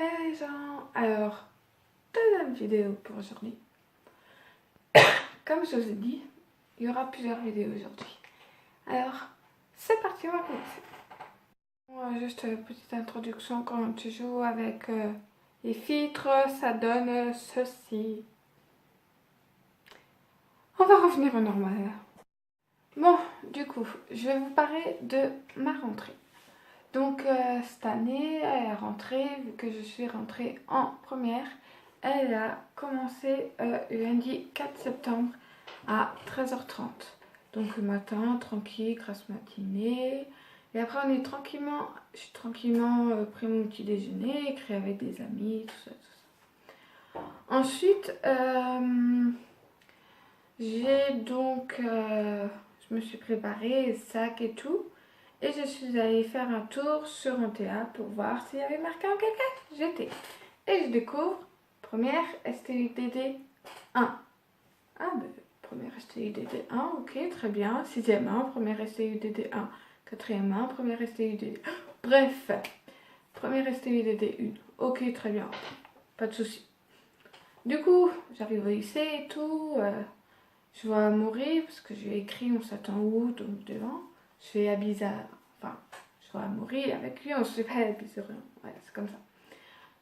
Hey les gens, alors, deuxième vidéo pour aujourd'hui. Comme je vous ai dit, il y aura plusieurs vidéos aujourd'hui. Alors, c'est parti, on va commencer. Juste une petite introduction, quand tu joues avec les filtres, ça donne ceci. On va revenir au normal. Bon, du coup, je vais vous parler de ma rentrée. Donc cette année, à la rentrée, vu que je suis rentrée en première, elle a commencé le lundi 4 septembre à 13h30. Donc le matin, tranquille, grasse matinée. Et après j'ai tranquillement pris mon petit déjeuner, écrit avec des amis, tout ça, tout ça. Ensuite, je me suis préparée, sac et tout. Et je suis allée faire un tour sur Antea pour voir s'il y avait marqué en quelque j'étais. Et je découvre première STUDD 1. Ah ben, première STUDD 1, ok, très bien. Sixième 1, première STUDD 1. Quatrième 1, première STUDD 1. Bref, première STUDD 1. Ok, très bien, pas de souci. Du coup, j'arrive au lycée et tout. Je vois Amaury parce que j'ai écrit on s'attend où, donc devant. Je fais à bizarre. Enfin, je vois Amaury, avec lui on se fait pas la bise, rien. Ouais, c'est comme ça.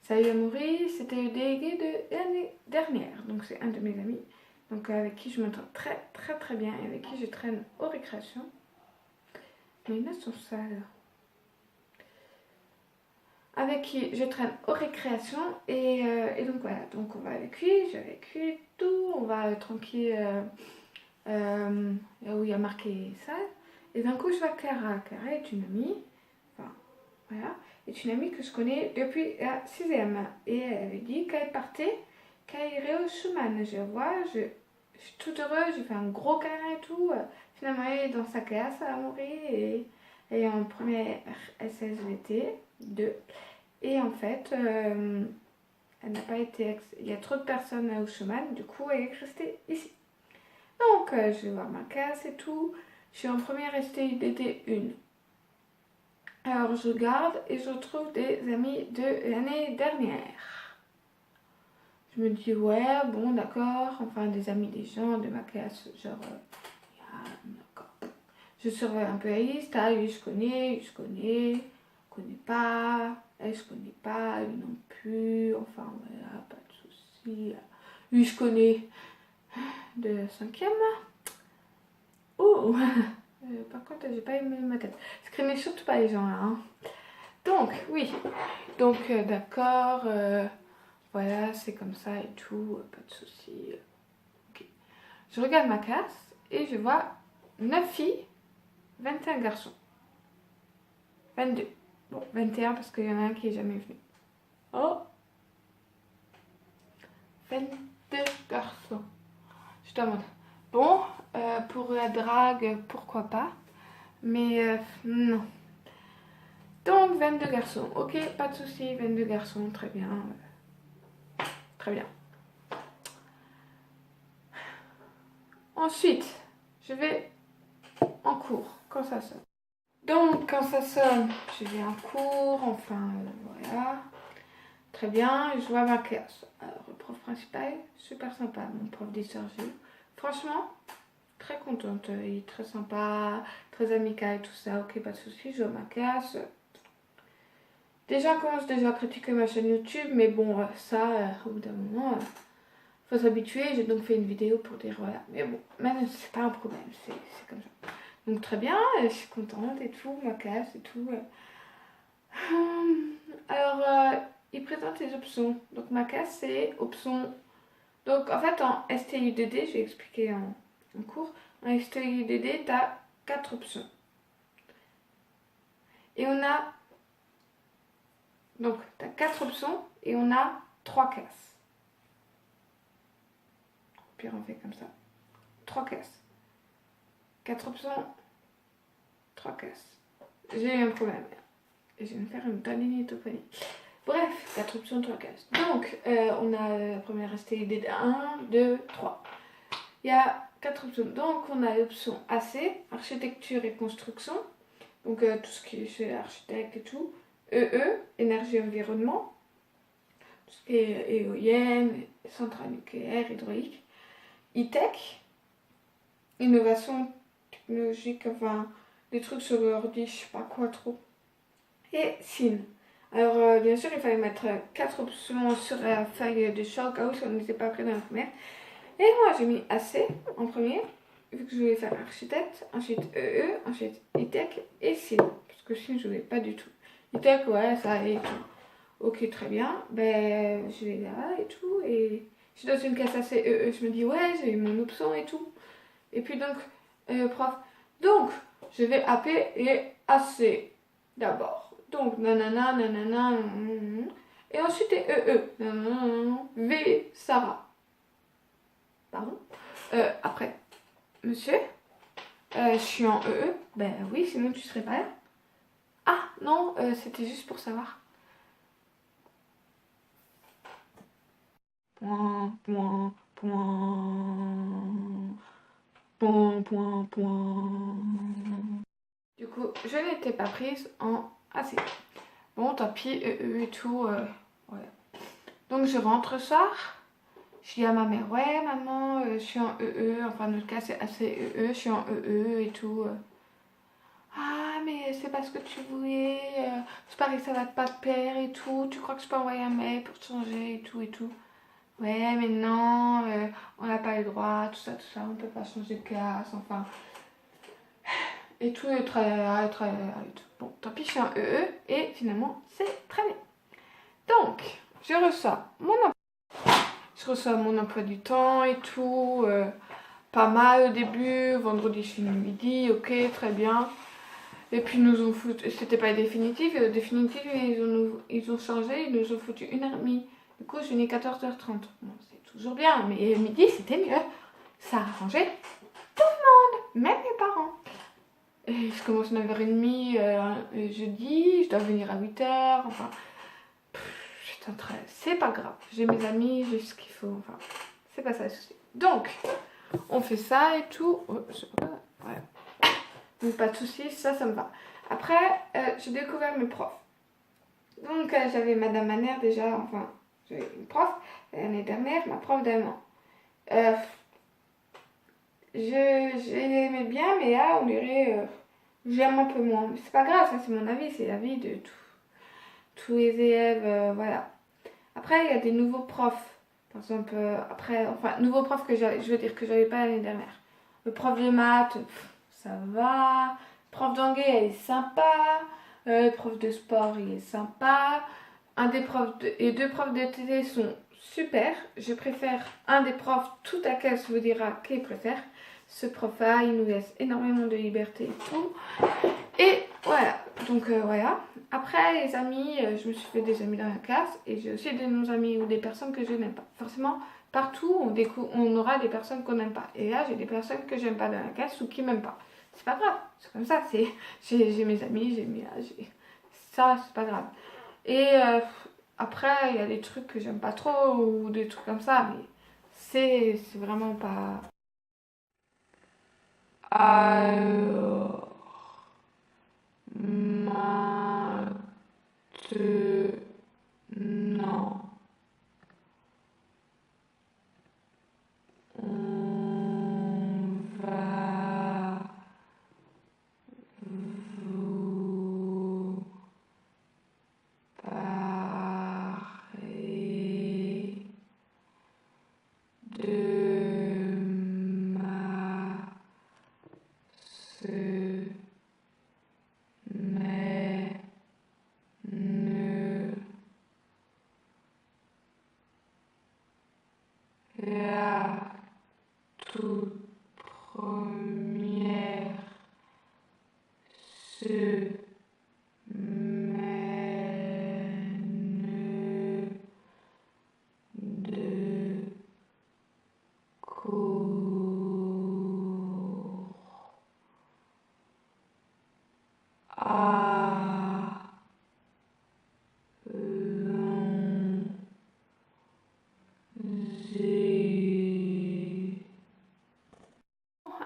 Salut Amaury, c'était le délégué de l'année dernière. Donc c'est un de mes amis. Donc avec qui je m'entends très bien et avec qui je traîne aux récréations. Mais ils sont sales. Avec qui je traîne aux récréations et donc voilà. Donc on va avec lui, je vais avec lui, tout. On va tranquille là où il y a marqué ça. Et d'un coup, je vois Clara. Clara est une amie, enfin, voilà, est une amie que je connais depuis la 6e. Et elle avait dit qu'elle partait, qu'elle irait au Schumann. Je vois, je suis toute heureuse, j'ai fait un gros câlin et tout. Finalement, elle est dans sa classe à mourir et elle est en première SSVT 2. Et en fait, elle n'a pas été. Il y a trop de personnes au Schumann, du coup, elle est restée ici. Donc, je vais voir ma classe et tout. Je suis en première STUDD 1. Alors, je regarde et je retrouve des amis de l'année dernière. Je me dis, ouais, bon, d'accord. Enfin, des amis des gens de ma classe. Genre, d'accord. Je surveille un peu la liste. Ah, lui, je connais, connais pas. Elle, je connais pas. Lui non plus. Enfin, voilà, pas de soucis. Lui, je connais de 5e. Oh par contre, j'ai pas aimé ma tête. Screenez surtout pas les gens là. Hein. Donc, oui. Donc, d'accord. Voilà, c'est comme ça et tout. Pas de soucis. Ok. Je regarde ma classe et je vois 9 filles, 21 garçons. 22. Bon, 21 parce qu'il y en a un qui est jamais venu. Oh 22 garçons. Je te demande. Bon, pour la drague, pourquoi pas. Mais non. Donc 22 garçons, ok, pas de souci, 22 garçons, très bien. Très bien. Ensuite, je vais en cours, quand ça sonne. Donc quand ça sonne, je vais en cours, enfin voilà. Très bien, je vois ma classe. Alors le prof principal, super sympa, mon prof d'histoire géo. Franchement, très contente, il est très sympa, très amical, tout ça, ok, pas de souci, je vois ma classe. Déjà, on commence déjà à critiquer ma chaîne YouTube, mais bon, ça, au bout d'un moment, faut s'habituer. J'ai donc fait une vidéo pour dire voilà. Mais bon, même c'est pas un problème, c'est comme ça. Donc très bien, je suis contente et tout, ma classe et tout. Alors, il présente les options. Donc ma classe, c'est option. Donc en fait, en STUDD, je vais expliquer en cours. En STUDD, tu as 4 options. Et on a. Donc, tu as 4 options et on a 3 classes. Au pire, on fait comme ça. 3 classes. 4 options, 3 classes. J'ai eu un problème. Et je vais me faire une tendinite. Bref, 4 options, 3 classes. Donc, on a la première STUDD 1, 2, 3. Il y a 4 options. Donc, on a l'option AC, architecture et construction. Donc, tout ce qui est chez l'architecte et tout. EE, énergie et environnement. et éolienne, centrale nucléaire, hydraulique. E-tech, innovation technologique, enfin des trucs sur le ordi, je sais pas quoi trop. Et SIN. Alors bien sûr il fallait mettre 4 options sur la feuille de choix au cas où si on n'était pas prêt dans la première. Et moi j'ai mis AC en premier, vu que je voulais faire architecte, ensuite EE, ensuite E-tech et SIN. Parce que SIN je voulais pas du tout. E-tech ouais ça allait et tout. Ok très bien, ben je vais là et tout et je suis dans une classe AC EE, je me dis ouais j'ai eu mon option et tout. Et puis donc prof, donc je vais AP et AC d'abord. Donc nanana nanana nanana, et ensuite EE nanana, V Sarah. Pardon. Après, monsieur, je suis en EE. Ben oui, sinon tu serais pas là. Ah non, c'était juste pour savoir. Point, point, point. Point, point, point. Du coup, je n'étais pas prise en AC. Bon, tant pis, EE et tout. Voilà. Donc je rentre ce soir. Je dis à ma mère, ouais maman, je suis en EE, enfin notre cas c'est assez EE, je suis en EE et tout. Ah mais c'est parce que tu voulais, c'est pareil ça va pas te plaire et tout, tu crois que je peux envoyer un mail pour te changer et tout et tout. Ouais mais non, on n'a pas le droit, tout ça, on peut pas changer de classe, enfin. Et tout, et tralala, et tralala et tout. Bon, tant pis, je suis en EE et finalement c'est très bien. Donc, je reçois mon emploi du temps et tout, pas mal au début, vendredi je finis midi, ok, très bien. Et puis nous ont foutu, c'était pas définitif, et définitif ils ont changé, ils nous ont foutu 1h30. Du coup je finis 14h30. Bon, c'est toujours bien, mais midi c'était mieux. Ça a arrangé tout le monde, même mes parents. Et je commence 9h30 jeudi, je dois venir à 8h, enfin... C'est pas grave, j'ai mes amis, j'ai ce qu'il faut, enfin, c'est pas ça le souci. Donc, on fait ça et tout. Oh, je sais pas, ouais. Donc, pas de souci, ça me va. Après, j'ai découvert mes profs. Donc, j'avais Madame Manner déjà, enfin, j'avais une prof l'année dernière, ma prof d'allemand. J'aimais bien, mais là, on dirait, j'aime un peu moins. Mais c'est pas grave, ça c'est mon avis, c'est l'avis de tous les élèves, voilà. Après, il y a des nouveaux profs. Par exemple, nouveaux profs que je veux dire que j'avais pas l'année dernière. Le prof de maths, ça va. Le prof d'anglais, elle est sympa. Le prof de sport, il est sympa. Et deux profs de TD sont super. Je préfère un des profs, toute la classe vous dira qu'il préfère. Ce prof-là, il nous laisse énormément de liberté et tout. Et voilà, donc voilà. Après, les amis, je me suis fait des amis dans la classe et j'ai aussi des non-amis ou des personnes que je n'aime pas. Forcément, partout, on aura des personnes qu'on n'aime pas. Et là, j'ai des personnes que j'aime pas dans la classe ou qui m'aiment pas. C'est pas grave, c'est comme ça. J'ai mes amis, ça, c'est pas grave. Et après, il y a des trucs que j'aime pas trop ou des trucs comme ça, mais c'est vraiment pas... Alors... Maintenant, on va vous parler de ma semaine la toute première semaine de cours à Angers.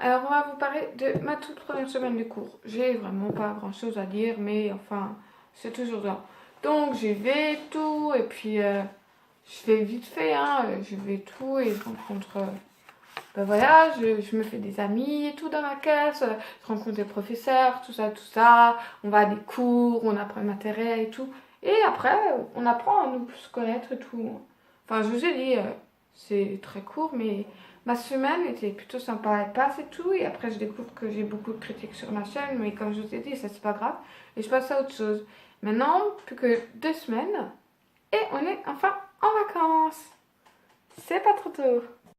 Alors on va vous parler de ma toute première semaine de cours. J'ai vraiment pas grand chose à dire, mais enfin c'est toujours bien. Donc j'y vais tout et puis je fais vite fait, hein, je vais tout et je rencontre, ben voilà, je me fais des amis et tout dans la classe, je rencontre des professeurs, tout ça, on va à des cours, on apprend le matériel et tout. Et après, on apprend à nous plus connaître et tout. Enfin, je vous ai dit, c'est très court, mais ma semaine était plutôt sympa. Elle passe et tout, et après je découvre que j'ai beaucoup de critiques sur ma chaîne, mais comme je vous ai dit, ça c'est pas grave, et je passe à autre chose. Maintenant, plus que 2 semaines, et on est enfin en vacances. C'est pas trop tôt.